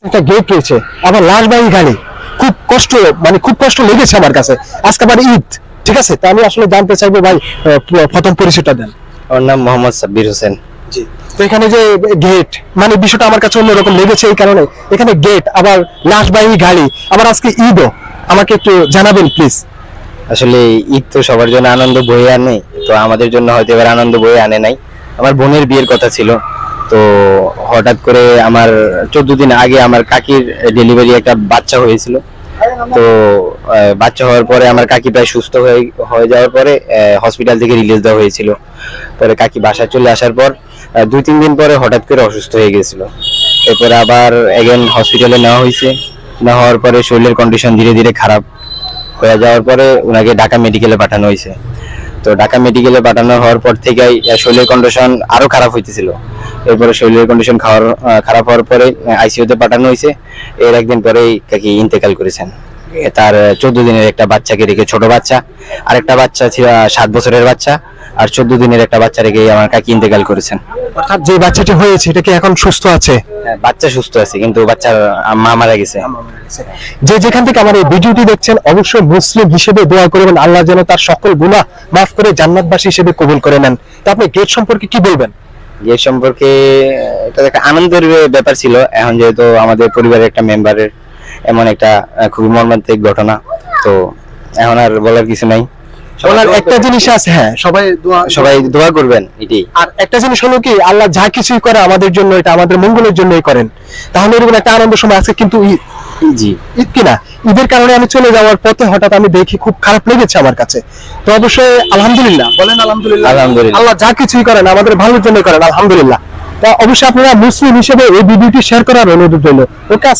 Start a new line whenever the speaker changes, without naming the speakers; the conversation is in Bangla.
একটা গেট রয়েছে, আবার লাশবাহী গাড়ি। খুব কষ্ট, মানে খুব কষ্ট লেগেছে আমার কাছে। আজকে আবার ঈদ, ঠিক আছে? তো আমি আসলে জানতে চাইবো ভাই, প্রথম পরিচয়টা দেন।
আমার নাম মোহাম্মদ সাব্বির হোসেন।
জি। তো এখানে যে গেট, মানে বিষয়টা আমার কাছে অন্যরকম লেগেছে এই কারণে, এখানে গেট আবার লাশবাহী গাড়ি, আবার আজকে ঈদও, আমাকে একটু জানাবেন প্লিজ।
আসলে ঈদ তো সবার জন্য আনন্দ বয়ে আনে, তো আমাদের জন্য হয়তো এবার আনন্দ বয়ে আনে নাই। আমার বোনের বিয়ের কথা ছিল, তো হঠাৎ করে আমার 14 দিন আগে আমার কাকির ডেলিভারি একটা বাচ্চা হয়েছিল। তো বাচ্চা হওয়ার পরে আমার কাকি প্রায় সুস্থ হয়ে যাওয়ার পরে হসপিটাল থেকে রিলিজ দেওয়া হয়েছিল। পরে কাকি বাসায় চলে আসার পর 2-3 দিন পরে হঠাৎ করে অসুস্থ হয়ে গেছিল। এরপরে আবার এগেন হসপিটালে নেওয়া হয়েছে। নেওয়া হওয়ার পরে শরীরের কন্ডিশন ধীরে ধীরে খারাপ হয়ে যাওয়ার পরে ওনাকে ঢাকা মেডিকেলে পাঠানো হয়েছে। তো ঢাকা মেডিকেলে পাঠানো হওয়ার পর থেকেই শরীরের কন্ডিশন আরো খারাপ হইতেছিল। এরপরে শরীরের কন্ডিশন খারাপ হওয়ার পরে আইসিইউতে পাঠানো হয়েছে। এর একদিন পরেই কাকি ইন্তেকাল করেছেন। তার 14 দিনের একটা বাচ্চাকে রেখে, ছোট বাচ্চা, আর একটা বাচ্চা ছিল 7 বছরের বাচ্চা, আর 14 দিনের একটা বাচ্চা রেখে আমার কাকি ইন্তেকাল করেছেন।
অর্থাৎ যে বাচ্চাটি হয়েছে এটা কি এখন সুস্থ আছে?
বাচ্চা সুস্থ আছে, কিন্তু বাচ্চার মা মারা গেছে।
যে যেখান থেকে আমার এই ভিডিওটি দেখছেন, অবশ্যই মুসলিম হিসেবে দোয়া করবেন, আল্লাহ যেন তার সকল গুনাহ মাফ করে জান্নাতবাসী হিসেবে কবুল করে নেন। তো আপনি গেট সম্পর্কে কি বলবেন?
যে সম্পর্কে এটা একটা আনন্দের ব্যাপার ছিল। এখন যেহেতু আমাদের পরিবারের একটা মেম্বারের এমন একটা খুবই মর্মান্তিক ঘটনা, তো এখন আর বলার কিছু নাই।
ওনার একটা জিনিস আছে, হ্যাঁ,
সবাই দোয়া করবেন এটাই।
আর একটা জিনিস হলো কি, আল্লাহ যা কিছুই করে আমাদের জন্য, এটা আমাদের মঙ্গলের জন্যই করেন। তাহলে এরকম একটা আনন্দ সময় আছে, কিন্তু
জি,
ঈদ কিনা, ঈদের কারণে আমি চলে যাওয়ার পথে হঠাৎ আমি দেখি, খুব খারাপ লেগেছে আমার কাছে। তো অবশ্যই আলহামদুলিল্লাহ বলেন, আলহামদুলিল্লাহ।
আলহামদুলিল্লাহ,
আল্লাহ যা কিছুই করেন আমাদের ভালোর জন্য করেন, আলহামদুলিল্লাহ। তা অবশ্যই আপনারা মুসলিম হিসেবে এই ভিডিওটি শেয়ার করার অনুরোধ রইল। ওকে।